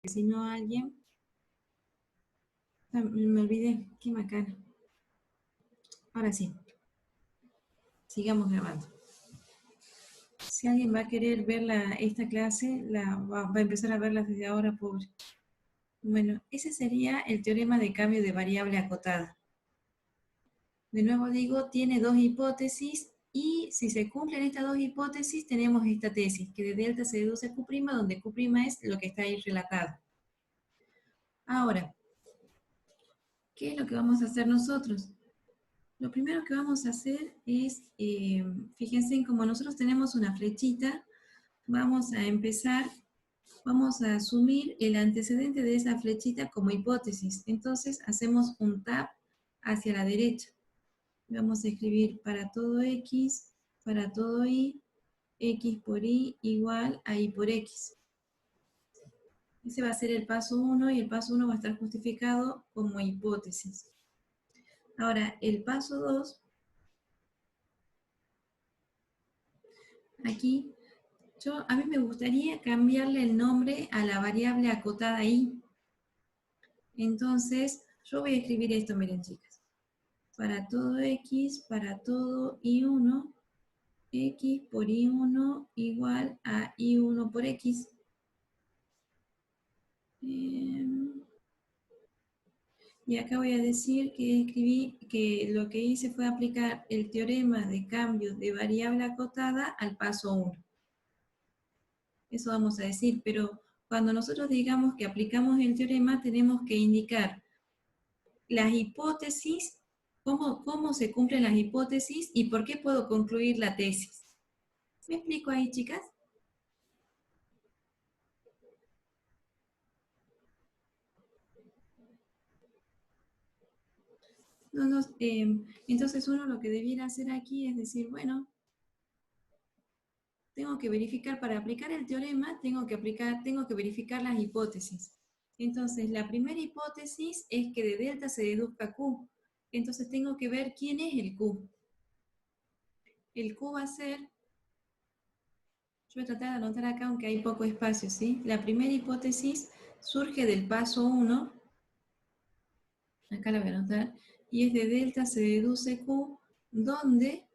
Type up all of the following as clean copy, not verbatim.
si no alguien... Me olvidé, qué macana. Ahora sí, sigamos grabando. Si alguien va a querer ver esta clase, va a empezar a verla desde ahora, pobre. Bueno, ese sería el teorema de cambio de variable acotada. De nuevo digo, tiene dos hipótesis y si se cumplen estas dos hipótesis, tenemos esta tesis, que de delta se deduce Q', donde Q' es lo que está ahí relatado. Ahora, ¿qué es lo que vamos a hacer nosotros? Lo primero que vamos a hacer es, fíjense en como nosotros tenemos una flechita, vamos a empezar, vamos a asumir el antecedente de esa flechita como hipótesis. Entonces hacemos un tab hacia la derecha. Vamos a escribir para todo x, para todo y, x por y igual a y por x. Ese va a ser el paso 1 y el paso 1 va a estar justificado como hipótesis. Ahora, el paso 2, aquí, a mí me gustaría cambiarle el nombre a la variable acotada y. Entonces, yo voy a escribir esto, miren chicas. Para todo x, para todo y1, x por y1 igual a y1 por x. Y acá voy a decir que escribí que lo que hice fue aplicar el teorema de cambio de variable acotada al paso 1. Eso vamos a decir, pero cuando nosotros digamos que aplicamos el teorema, tenemos que indicar las hipótesis, cómo se cumplen las hipótesis y por qué puedo concluir la tesis. ¿Me explico ahí, chicas? Entonces uno lo que debiera hacer aquí es decir, bueno, tengo que verificar, para aplicar el teorema, tengo que verificar las hipótesis. Entonces, la primera hipótesis es que de delta se deduzca Q. Entonces tengo que ver quién es el Q. El Q va a ser, yo voy a tratar de anotar acá aunque hay poco espacio, ¿sí? La primera hipótesis surge del paso 1, acá la voy a anotar, y es de delta se deduce Q, donde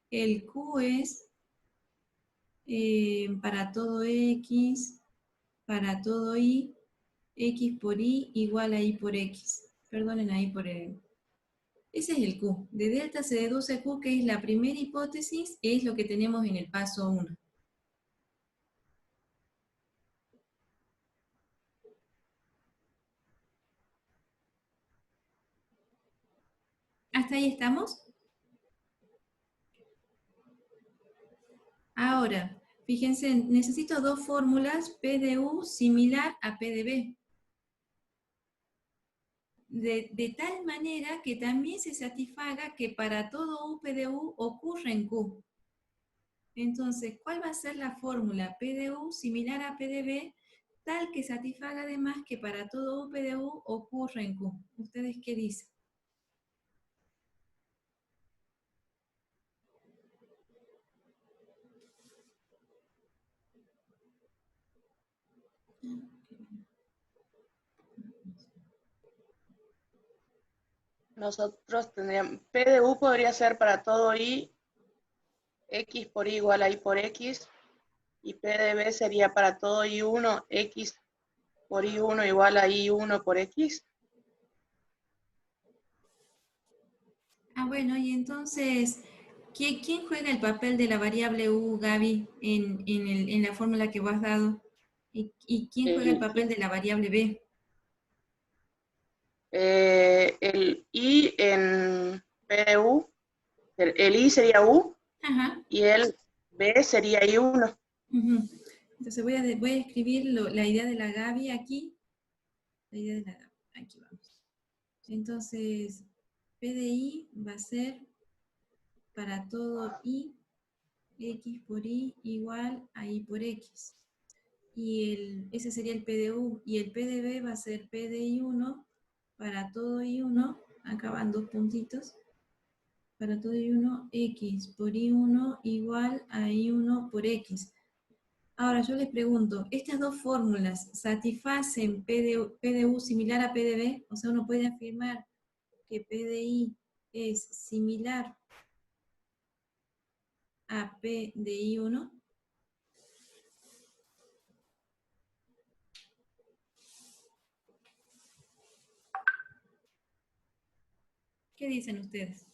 el Q es para todo X, para todo Y, X por Y igual a Y por X. Perdonen ahí por el... Ese es el Q. De delta se deduce Q, que es la primera hipótesis, es lo que tenemos en el paso 1. ¿Hasta ahí estamos? Ahora, fíjense, necesito dos fórmulas P de U similar a P de B. De tal manera que también se satisfaga que para todo U P de U ocurre en Q. Entonces, ¿cuál va a ser la fórmula P de U similar a P de B, tal que satisfaga además que para todo U P de U ocurre en Q? ¿Ustedes qué dicen? Nosotros tendríamos, P de U podría ser para todo Y, X por Y igual a Y por X, y P de B sería para todo Y1, X por Y1 igual a Y1 por X. Ah, bueno, y entonces, ¿quién juega el papel de la variable U, Gaby, en la fórmula que vos has dado? ¿Y quién juega el papel de la variable B? El I en P de U, el I sería U, Ajá. y el B sería I1. Entonces voy a escribir la idea de la Gaby aquí. La idea de la Gaby, aquí vamos. Entonces, P de I va a ser para todo I, X por Y igual a Y por X. Y ese sería el P de U. Y el P de B va a ser P de I1 para todo I1, acá van dos puntitos, para todo I1, X por I1 igual a I1 por X. Ahora yo les pregunto, ¿estas dos fórmulas satisfacen PDU similar a PDB? O sea, uno puede afirmar que PDI es similar a PDI1. ¿Qué dicen ustedes?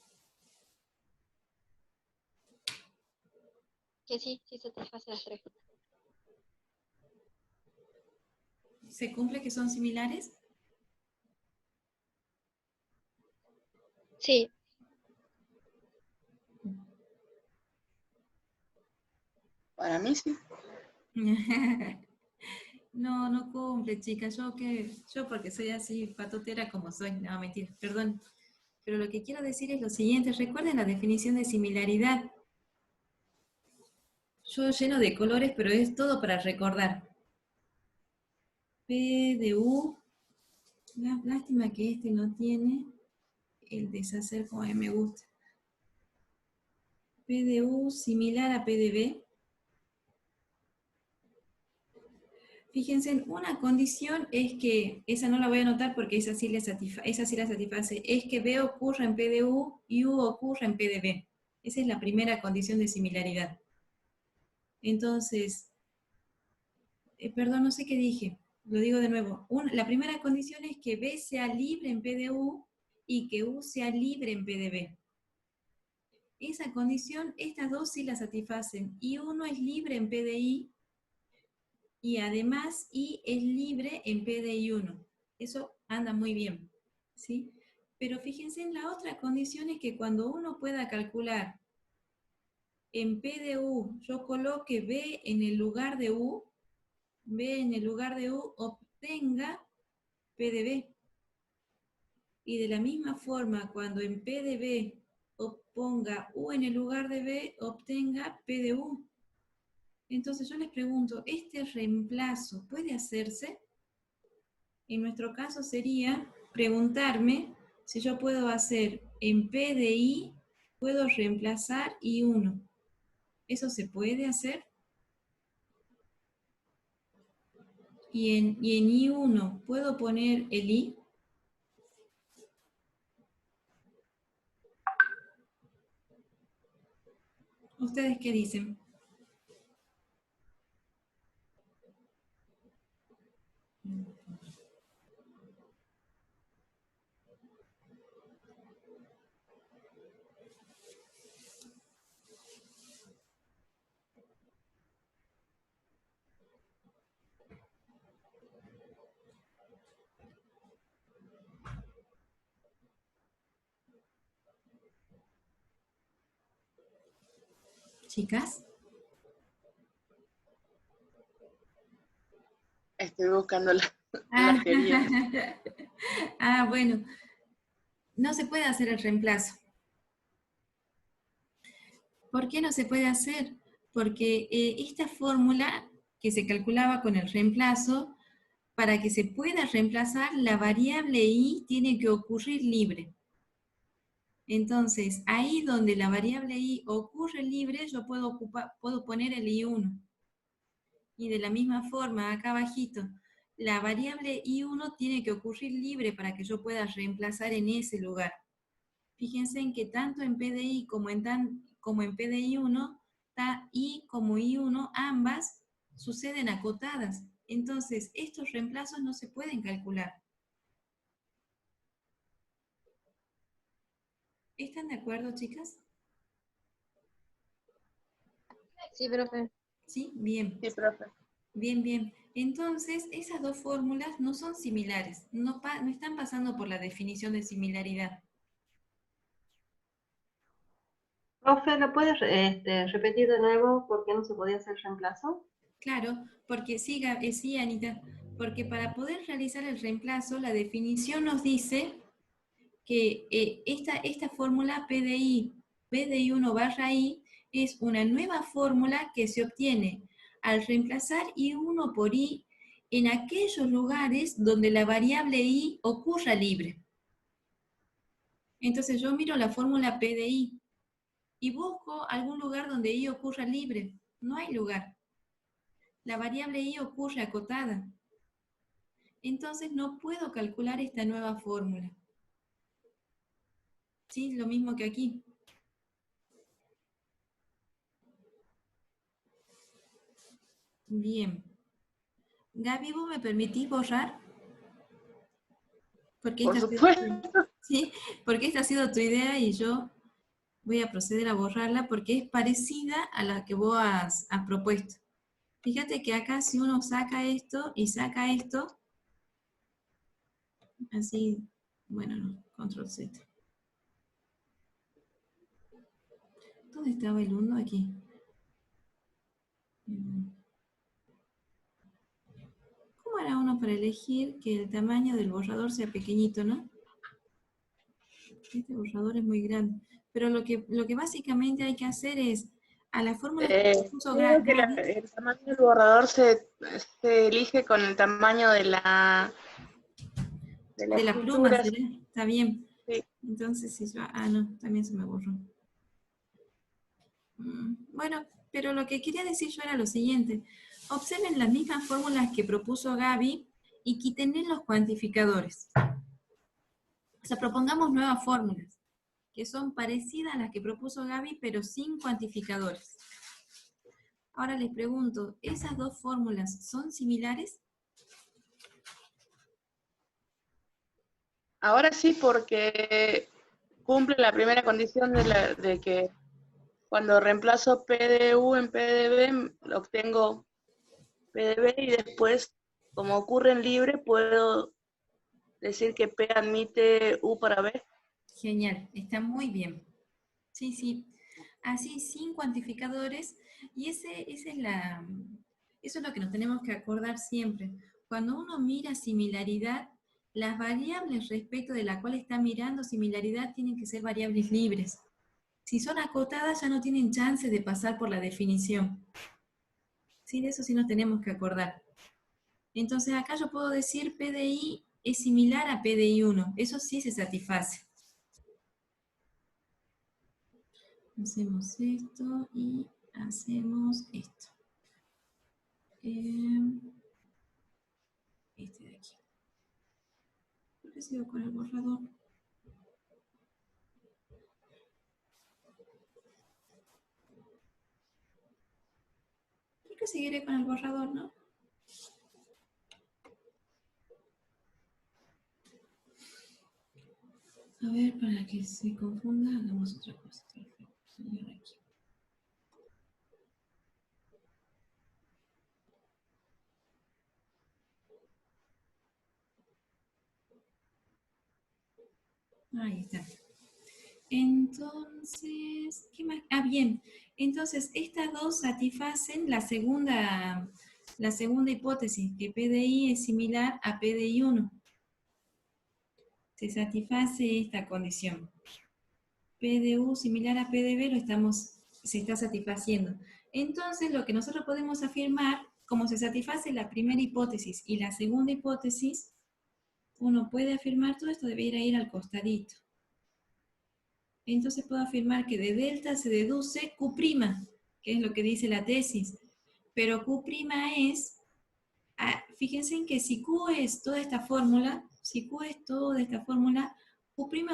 Que sí, sí satisface las tres. ¿Se cumple que son similares? Sí, Para mí sí. No, no cumple, chicas. Yo porque soy así patotera como soy. No, mentira, perdón. Pero lo que quiero decir es lo siguiente. Recuerden la definición de similaridad. Yo lleno de colores, pero es todo para recordar. P de U. Lástima que este no tiene el deshacer como a mí me gusta. P de U similar a P de B. Fíjense, una condición es que, esa no la voy a anotar porque esa sí la satisface, es que B ocurra en P de U y U ocurra en P de B. Esa es la primera condición de similaridad. Entonces, perdón, no sé qué dije, lo digo de nuevo. La primera condición es que B sea libre en P de U y que U sea libre en P de B. Esa condición, estas dos sí la satisfacen. Y uno es libre en P de I y además I es libre en PDI1. Eso anda muy bien, ¿sí? Pero fíjense en la otra condición es que cuando uno pueda calcular en PDU, yo coloque B en el lugar de U, B en el lugar de U obtenga PDB. Y de la misma forma, cuando en PDB ponga U en el lugar de B, obtenga PDU. Entonces yo les pregunto, ¿este reemplazo puede hacerse? En nuestro caso sería preguntarme si yo puedo hacer en P de I, puedo reemplazar I1. ¿Eso se puede hacer? Y en I1, ¿puedo poner el I? ¿Ustedes qué dicen? Chicas. Estoy buscando la Ah, quería. bueno, no se puede hacer el reemplazo. ¿Por qué no se puede hacer? Porque esta fórmula que se calculaba con el reemplazo, para que se pueda reemplazar, la variable I tiene que ocurrir libre. Entonces, ahí donde la variable I ocurre libre, yo puedo poner el I1. Y de la misma forma, acá abajito, la variable I1 tiene que ocurrir libre para que yo pueda reemplazar en ese lugar. Fíjense en que tanto en PDI como en PDI1, I como I1, ambas suceden acotadas. Entonces, estos reemplazos no se pueden calcular. ¿Están de acuerdo, chicas? sí, profe. ¿Sí? Bien. Sí, profe. Bien, bien. Entonces, esas dos fórmulas no son similares, no están pasando por la definición de similaridad. Profe, ¿lo puedes repetir de nuevo por qué no se podía hacer reemplazo? Claro, porque sí, Anita, porque para poder realizar el reemplazo, la definición nos dice que esta fórmula PDI1 barra I, es una nueva fórmula que se obtiene al reemplazar I1 por I en aquellos lugares donde la variable I ocurra libre. Entonces yo miro la fórmula PDI y busco algún lugar donde I ocurra libre. No hay lugar. la variable i ocurre acotada. Entonces no puedo calcular esta nueva fórmula. ¿Sí? Lo mismo que aquí. Bien. Gaby, ¿vos me permitís borrar? Porque Por esta ha sido supuesto. ¿sí? Porque esta ha sido tu idea y yo voy a proceder a borrarla porque es parecida a la que vos has propuesto. Fíjate que acá si uno saca esto y saca esto, así, bueno, no, control Z. ¿Dónde estaba el 1? Aquí. ¿Cómo hará uno para elegir que el tamaño del borrador sea pequeñito, no? Este borrador es muy grande. Pero lo que básicamente hay que hacer es, a la fórmula que puso Creo que Gaby, el tamaño del borrador se elige con el tamaño de la de la pluma, escritura. ¿será? Está bien. Sí. Entonces, si yo... Ah, no, también se me borró. Bueno, pero lo que quería decir yo era lo siguiente. Observen las mismas fórmulas que propuso Gaby y quítenle los cuantificadores. O sea, propongamos nuevas fórmulas que son parecidas a las que propuso Gaby, pero sin cuantificadores. Ahora les pregunto, ¿esas dos fórmulas son similares? Ahora sí, porque cumple la primera condición de que cuando reemplazo PDU en PDB, obtengo PDB y después, como ocurre en libre, puedo decir que P admite U para B. Genial, está muy bien. Sí, sí. Así, sin cuantificadores. Y eso es lo que nos tenemos que acordar siempre. Cuando uno mira similaridad, las variables respecto de la cual está mirando similaridad tienen que ser variables libres. Si son acotadas ya no tienen chance de pasar por la definición. Sí, de eso sí nos tenemos que acordar. Entonces acá yo puedo decir PDI es similar a PDI1. Eso sí se satisface. Hacemos esto y hacemos esto. Este de aquí. ¿Por qué sigo con el borrador? ¿Por qué seguiré con el borrador, no? A ver, para que se confunda, hagamos otra cosa. Aquí. Ahí está. Entonces, ¿qué más? Ah, bien. Entonces, estas dos satisfacen la segunda hipótesis, que PDI es similar a PDI1. Se satisface esta condición. PDU similar a PDB se está satisfaciendo. Entonces, lo que nosotros podemos afirmar, como se satisface la primera hipótesis y la segunda hipótesis, uno puede afirmar todo esto, debería ir al costadito. Entonces puedo afirmar que de delta se deduce Q', que es lo que dice la tesis. Pero Q' es, fíjense en que si Q es toda esta fórmula, Q'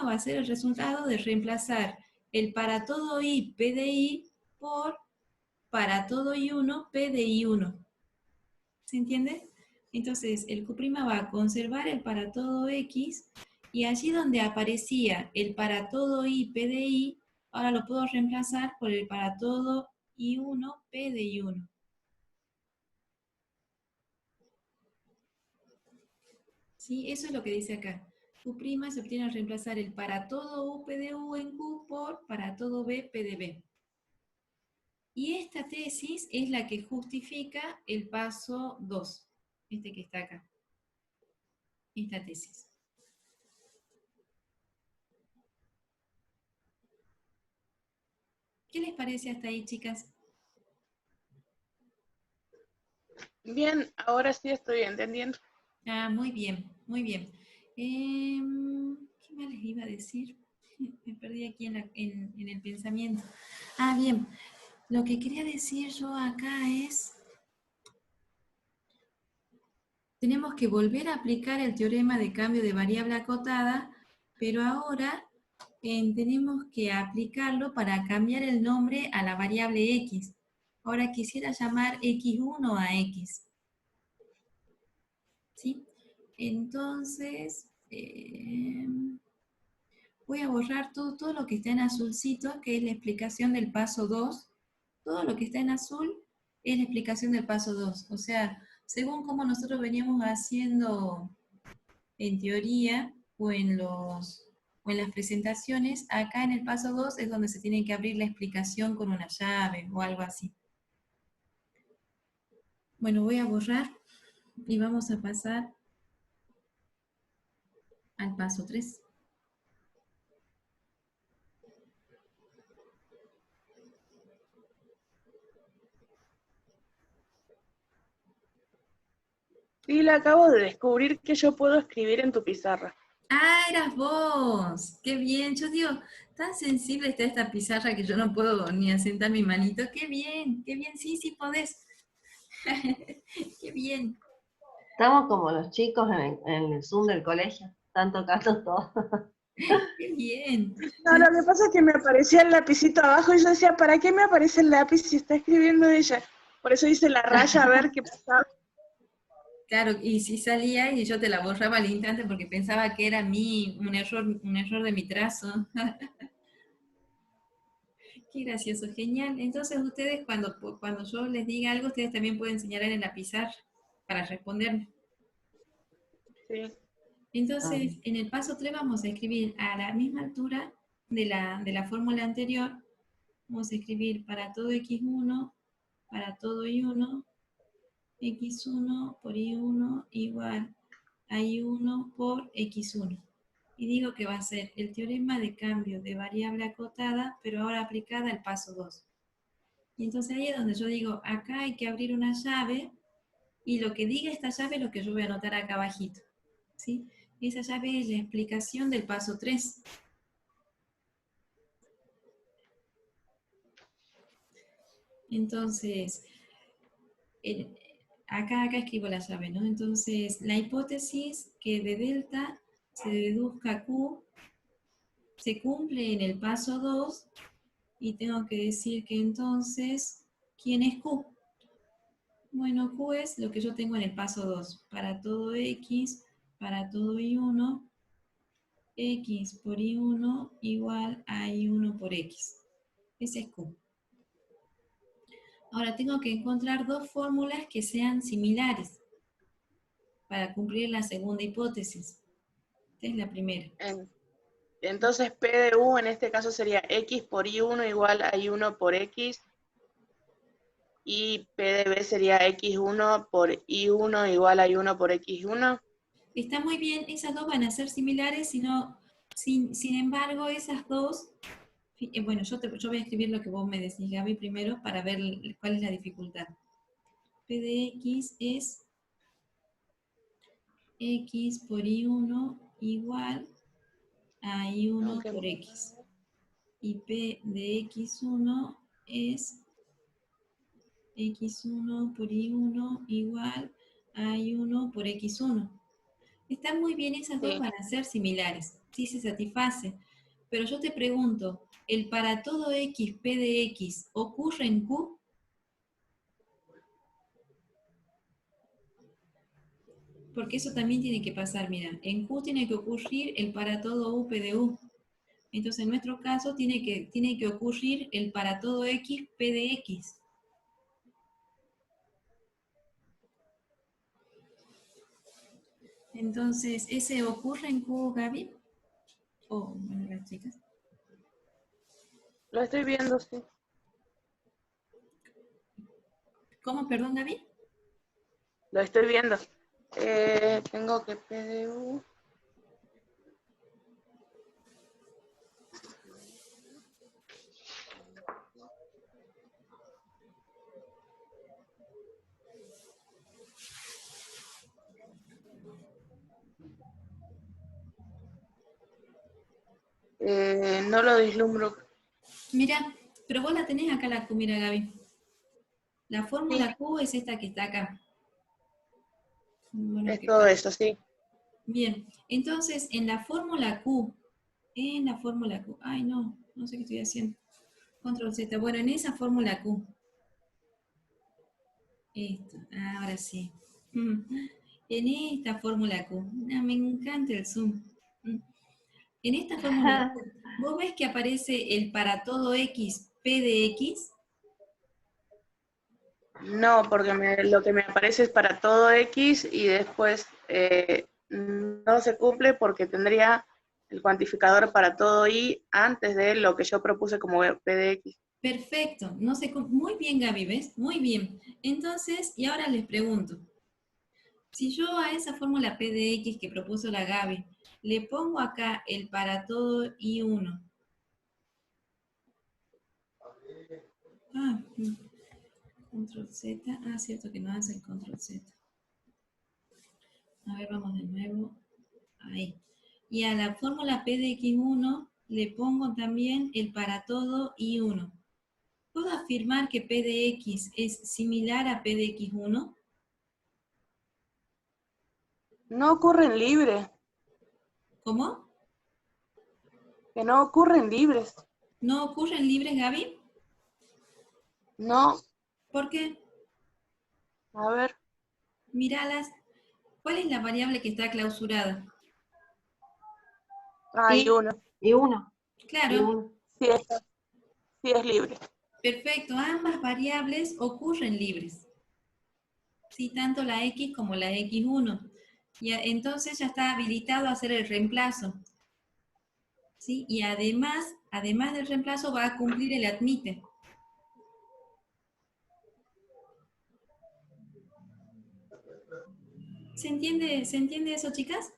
va a ser el resultado de reemplazar el para todo I PDI por para todo I1 PDI1. ¿Se entiende? Entonces, el Q' va a conservar el para todo X, y allí donde aparecía el para todo I PDI, ahora lo puedo reemplazar por el para todo I1 PDI1. ¿Sí? Eso es lo que dice acá. Q' se obtiene al reemplazar el para todo U PDU en Q por para todo B PDB. Y esta tesis es la que justifica el paso 2, este que está acá. Esta tesis. ¿Qué les parece hasta ahí, chicas? Bien, ahora sí estoy entendiendo. Ah, muy bien, muy bien. ¿Qué más les iba a decir? Me perdí aquí en el pensamiento. Ah, bien. Lo que quería decir yo acá es... tenemos que volver a aplicar el teorema de cambio de variable acotada, pero ahora tenemos que aplicarlo para cambiar el nombre a la variable x. Ahora quisiera llamar x1 a x. ¿Sí? Entonces, voy a borrar todo lo que está en azulcito, que es la explicación del paso 2. Todo lo que está en azul es la explicación del paso 2. O sea, según como nosotros veníamos haciendo en teoría o en las presentaciones, acá en el paso 2 es donde se tiene que abrir la explicación con una llave o algo así. Bueno, voy a borrar y vamos a pasar al paso 3. Sí, le acabo de descubrir que yo puedo escribir en tu pizarra. ¡Ah, eras vos! ¡Qué bien! Yo digo, tan sensible está esta pizarra que yo no puedo ni asentar mi manito. ¡Qué bien! ¡Qué bien! Sí, sí podés. ¡Qué bien! Estamos como los chicos en el Zoom del colegio, están tocando todo. ¡Qué bien! No, lo que pasa es que me aparecía el lapicito abajo y yo decía, ¿para qué me aparece el lápiz si está escribiendo ella? Por eso hice la raya a ver qué pasaba. Claro, y si salía y yo te la borraba al instante porque pensaba que era un error de mi trazo. Qué gracioso, genial. Entonces ustedes cuando yo les diga algo, ustedes también pueden señalar en la pizarra para responderme. Sí. Entonces, en el paso 3 vamos a escribir a la misma altura de la fórmula anterior, vamos a escribir para todo x1, para todo y1, x1 por y1 igual a y1 por x1. Y digo que va a ser el teorema de cambio de variable acotada, pero ahora aplicada al paso 2. Y entonces ahí es donde yo digo, acá hay que abrir una llave, y lo que diga esta llave es lo que yo voy a anotar acá abajito. ¿Sí? Esa llave es la explicación del paso 3. Entonces, acá escribo la llave, ¿no? Entonces, la hipótesis que de delta se deduzca Q se cumple en el paso 2 y tengo que decir que entonces, ¿quién es Q? Bueno, Q es lo que yo tengo en el paso 2. Para todo X, para todo Y1, X por Y1 igual a Y1 por X. Ese es Q. Ahora tengo que encontrar dos fórmulas que sean similares para cumplir la segunda hipótesis. Esta es la primera. Entonces P de U en este caso sería X por Y1 igual a Y1 por X. Y P de B sería X1 por Y1 igual a Y1 por X1. Está muy bien, esas dos van a ser similares, sin embargo, esas dos, bueno, yo voy a escribir lo que vos me decís, Gaby, primero, para ver cuál es la dificultad. P de X es X por Y1 igual a Y1 por X. Y P de X1 es X1 por Y1 igual a Y1 por X1. Están muy bien, esas dos van a ser similares, sí se satisface. Pero yo te pregunto, ¿el para todo X, P de X, ocurre en Q? Porque eso también tiene que pasar, mira, en Q tiene que ocurrir el para todo U, P de U. Entonces en nuestro caso tiene que ocurrir el para todo X, P de X. Entonces, ¿ese ocurre en Q, Gaby? O, bueno, las chicas. Lo estoy viendo, sí. ¿Cómo, perdón, Gaby? Lo estoy viendo. Tengo que P de U. No lo vislumbro. Mira, pero vos la tenés acá la Q, mira, Gaby. La Sí. fórmula Q es esta que está acá. Bueno, Es que todo eso, sí. bien, entonces en la fórmula Q, ay no sé qué estoy haciendo, control Z, bueno, en esa fórmula Q, esto, ahora sí, en esta fórmula Q, me encanta el zoom. Mm. En esta fórmula Q, ¿vos ves que aparece el para todo X, P de X? No, porque lo que me aparece es para todo X y después no se cumple porque tendría el cuantificador para todo Y antes de lo que yo propuse como P de X. Perfecto, no sé, muy bien Gaby, ¿ves? Muy bien. Entonces, y ahora les pregunto, si yo a esa fórmula P de X que propuso la Gaby, le pongo acá el para todo I1. Ah, control Z, cierto que no hace el control Z. A ver, vamos de nuevo, ahí. Y a la fórmula P de X1 le pongo también el para todo I1. ¿Puedo afirmar que P de X es similar a P de X1? No ocurren libres, ¿Cómo? que no ocurren libres. ¿No ocurren libres, Gaby? No, ¿Por qué? a ver, Míralas. ¿Cuál es la variable que está clausurada? hay Y, uno. y uno. Y Claro, uno. Sí, sí es libre. perfecto. Ambas variables ocurren libres. Sí, tanto la X como la X1. Y entonces ya está habilitado a hacer el reemplazo. ¿Sí? Y además del reemplazo va a cumplir el admite. Se entiende eso, chicas?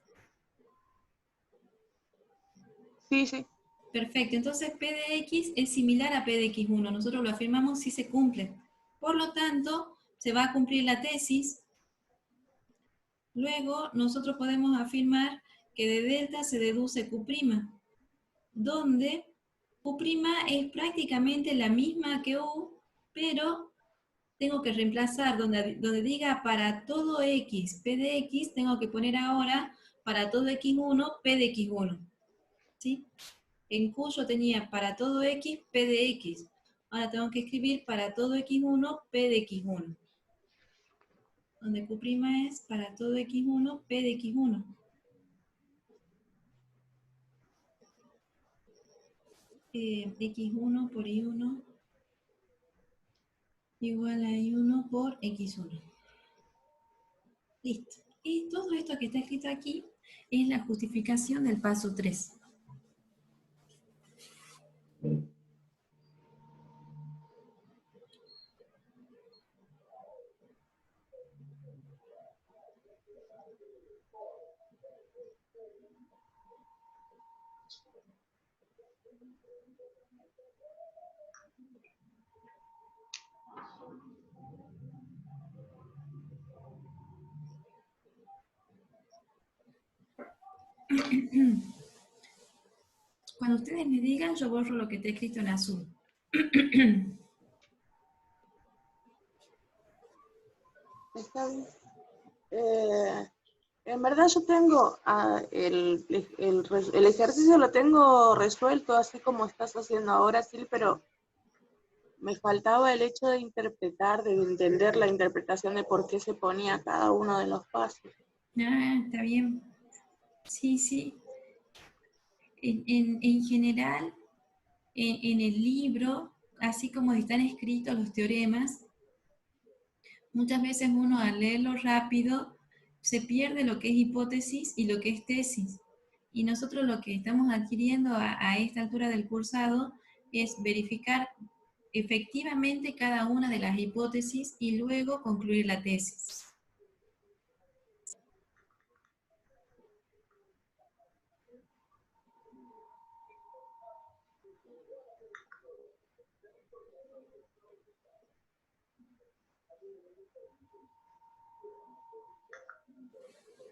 Sí, sí. Perfecto, entonces P de X es similar a P de X1. Nosotros lo afirmamos si se cumple. Por lo tanto, se va a cumplir la tesis. Luego, nosotros podemos afirmar que de delta se deduce Q', donde Q' es prácticamente la misma que U, pero tengo que reemplazar donde diga para todo X, P de X, tengo que poner ahora para todo X1, P de X1. ¿Sí? En Q yo tenía para todo X, P de X. Ahora tengo que escribir para todo X1, P de X1. Donde Q' es para todo X1, P de X1. X1 por Y1 igual a Y1 por X1. Listo. Y todo esto que está escrito aquí es la justificación del paso 3. Cuando ustedes me digan, yo borro lo que está escrito en azul. Está bien. En verdad yo tengo el ejercicio lo tengo resuelto así como estás haciendo ahora, sí, pero me faltaba el hecho de interpretar, de entender la interpretación de por qué se ponía cada uno de los pasos. Está bien. Sí, sí. En general, en el libro, así como están escritos los teoremas, muchas veces uno al leerlo rápido se pierde lo que es hipótesis y lo que es tesis. Y nosotros lo que estamos adquiriendo a esta altura del cursado es verificar efectivamente cada una de las hipótesis y luego concluir la tesis.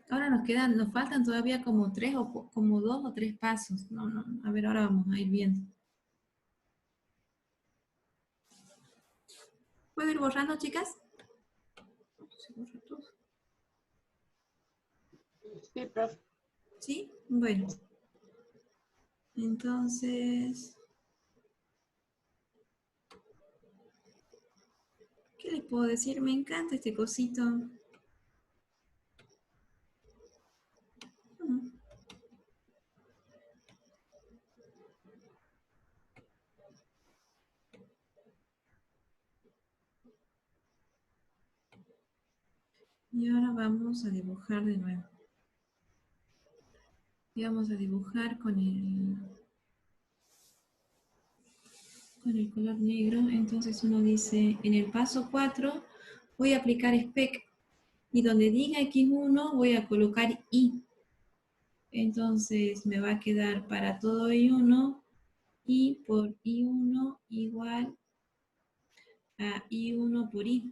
Ahora nos faltan todavía como como 2 o 3 pasos. No, a ver, ahora vamos a ir viendo. ¿Puedo ir borrando, chicas? Se borra todo. Sí, profe. ¿Sí? Bueno. Entonces, ¿qué les puedo decir? Me encanta este cosito. Mm. Y ahora vamos a dibujar de nuevo. Y vamos a dibujar con el color negro. Entonces uno dice, en el paso 4 voy a aplicar spec. Y donde diga X1 voy a colocar Y. Entonces me va a quedar para todo I1, Y por I1 igual a I1 por I.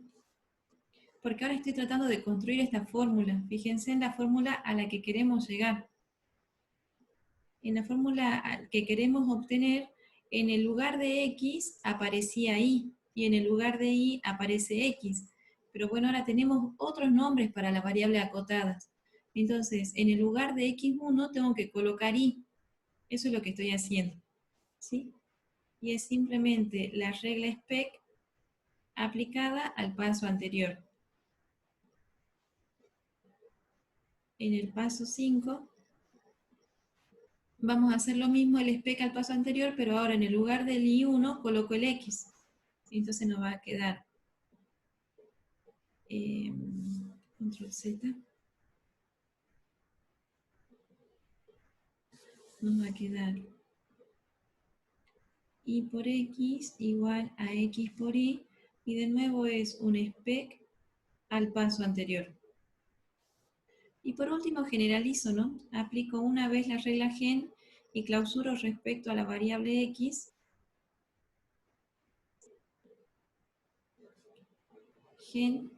Porque ahora estoy tratando de construir esta fórmula. Fíjense en la fórmula a la que queremos llegar. En la fórmula que queremos obtener, en el lugar de X aparecía Y, y en el lugar de Y aparece X. Pero bueno, ahora tenemos otros nombres para las variables acotadas. Entonces, en el lugar de X1 tengo que colocar Y. Eso es lo que estoy haciendo. ¿Sí? Y es simplemente la regla spec aplicada al paso anterior. En el paso 5 vamos a hacer lo mismo, el spec al paso anterior, pero ahora en el lugar del I1 coloco el X. Entonces nos va a quedar control Z. Nos va a quedar Y por X igual a X por Y. Y de nuevo es un spec al paso anterior. Y por último generalizo, ¿no? Aplico una vez la regla gen y clausuro respecto a la variable X. Gen.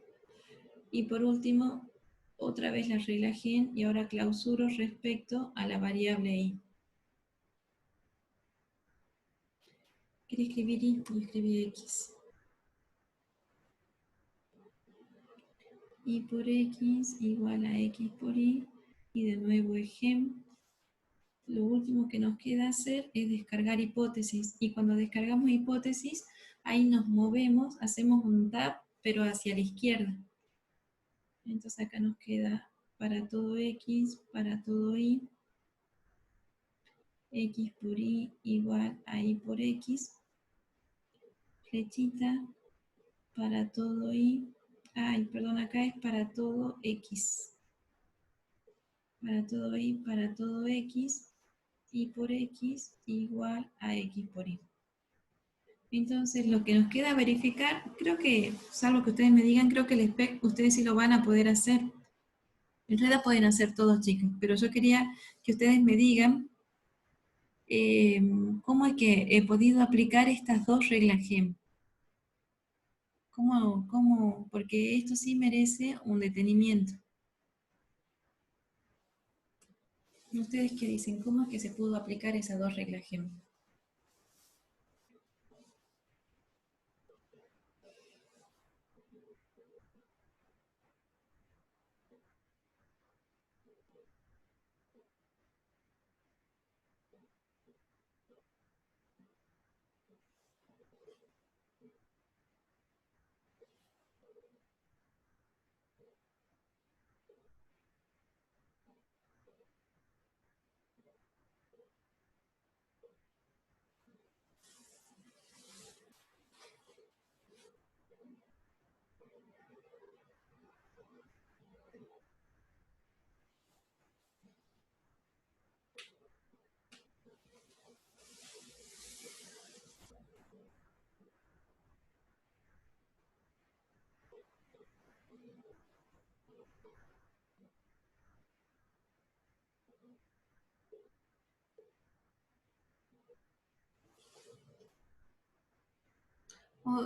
Y por último, otra vez la regla gen y ahora clausuro respecto a la variable Y. Quería escribir Y y escribí X. Y por X igual a X por Y. Y de nuevo es gen. Lo último que nos queda hacer es descargar hipótesis. Y cuando descargamos hipótesis, ahí nos movemos, hacemos un tab, pero hacia la izquierda. Entonces acá nos queda para todo X, para todo Y. X por Y igual a Y por X. Flechita para todo Y. Ay, perdón, acá es para todo X. Para todo Y, para todo X. Y por X igual a X por Y. Entonces lo que nos queda verificar, creo que, salvo que ustedes me digan, creo que el spec ustedes sí lo van a poder hacer. En realidad pueden hacer todos, chicos, pero yo quería que ustedes me digan cómo es que he podido aplicar estas dos reglas GEM. ¿Cómo? Porque esto sí merece un detenimiento. ¿Ustedes qué dicen? ¿Cómo es que se pudo aplicar esas dos reglas GEM?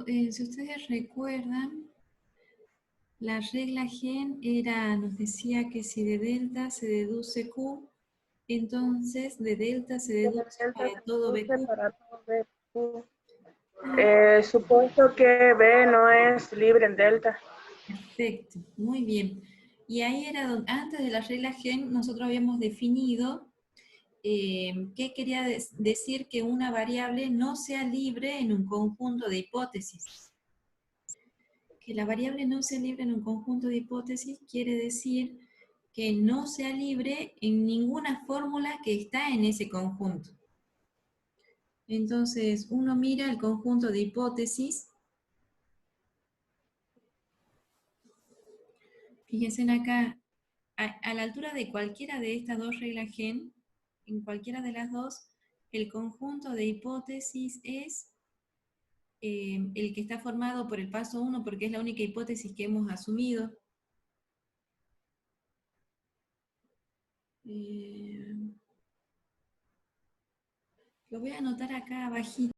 Si ustedes recuerdan, la regla gen era, nos decía que si de delta se deduce Q, entonces de delta se deduce para todo BQ. Para todo BQ. Supuesto que B no es libre en delta. Perfecto, muy bien. Y ahí era donde, antes de la regla gen, nosotros habíamos definido qué quería decir que una variable no sea libre en un conjunto de hipótesis. Que la variable no sea libre en un conjunto de hipótesis quiere decir que no sea libre en ninguna fórmula que está en ese conjunto. Entonces, uno mira el conjunto de hipótesis. Fíjense acá, a la altura de cualquiera de estas dos reglas gen, en cualquiera de las dos, el conjunto de hipótesis es el que está formado por el paso 1, porque es la única hipótesis que hemos asumido. Lo voy a anotar acá abajito.